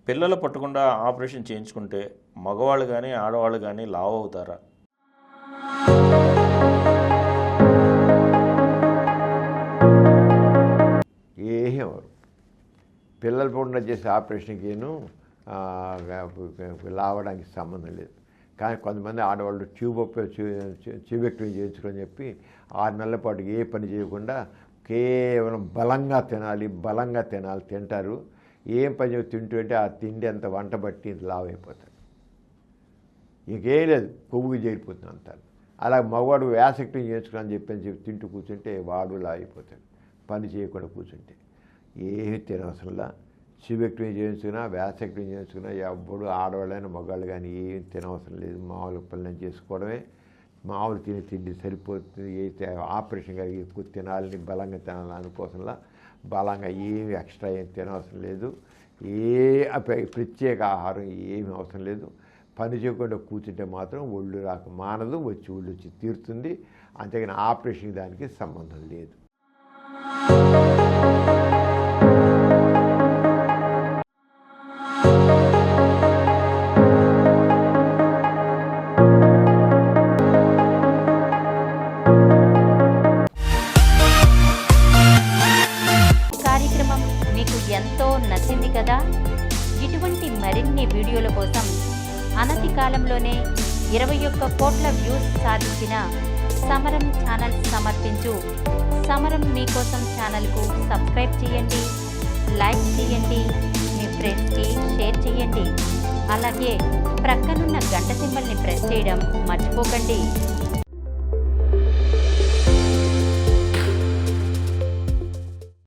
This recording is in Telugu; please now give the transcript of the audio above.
పిల్లలు పట్టకుండా ఆపరేషన్ చేయించుకుంటే మగవాళ్ళు కానీ ఆడవాళ్ళు కానీ లావు అవుతారా? ఏమవరు. పిల్లలు పట్టకుండా చేసే ఆపరేషన్కిను లావడానికి సంబంధం లేదు. కానీ కొంతమంది ఆడవాళ్ళు ట్యూబెక్టమీ చేయించుకొని చెప్పి 6 నెలల పాటు ఏ పని చేయకుండా కేవలం బలంగా తినాలి తింటారు. ఏం పని తింటూ అంటే ఆ తిండి అంత వంట బట్టి లావు అయిపోతారు. ఇంకేం లేదు, కొవ్వుకి చేరిపోతుంది అంటారు. అలా మగవాడు వ్యాసక్టమీ చేయించుకుని చెప్పి తింటూ కూర్చుంటే వాడు లావు అయిపోతాడు. పని చేయకుండా కూర్చుంటే ఏమి తినవసరంలా. ట్యూబెక్టమీ చేయించుకున్నా వ్యాసక్టమీ చేయించుకున్నా ఎవ్వడు ఆడవాళ్ళైనా మగవాళ్ళు కానీ ఏం తినవసరం లేదు. మామూలు పనులను చేసుకోవడమే. మామూలు తిండి సరిపోతుంది. అయితే ఆపరేషన్ కలిగి ఎక్కువ తినాలని బలంగా తినాలని అనుకోసంలా బలంగా ఏమి ఎక్స్ట్రా ఏం తినవసరం లేదు. ప్రత్యేక ఆహారం ఏమి అవసరం లేదు. పని చేయకుండా కూర్చుంటే మాత్రం ఒళ్ళు రాక మానదు, ఒళ్ళు వచ్చి తీరుతుంది. అంతేగాని ఆపరేషన్ దానికి సంబంధం లేదు. ఎంతో నచ్చింది కదా. ఇటువంటి మరిన్ని వీడియోల కోసం అనతి కాలంలోనే 21 కోట్ల వ్యూస్ సాధించిన సమరం ఛానల్ సమర్పించు సమరం మీకోసం ఛానల్కు సబ్స్క్రైబ్ చేయండి, లైక్ చేయండి, మీ ఫ్రెండ్స్కి షేర్ చేయండి. అలాగే ప్రక్కనున్న గంట సింబల్ని ప్రెస్ చేయడం మర్చిపోకండి.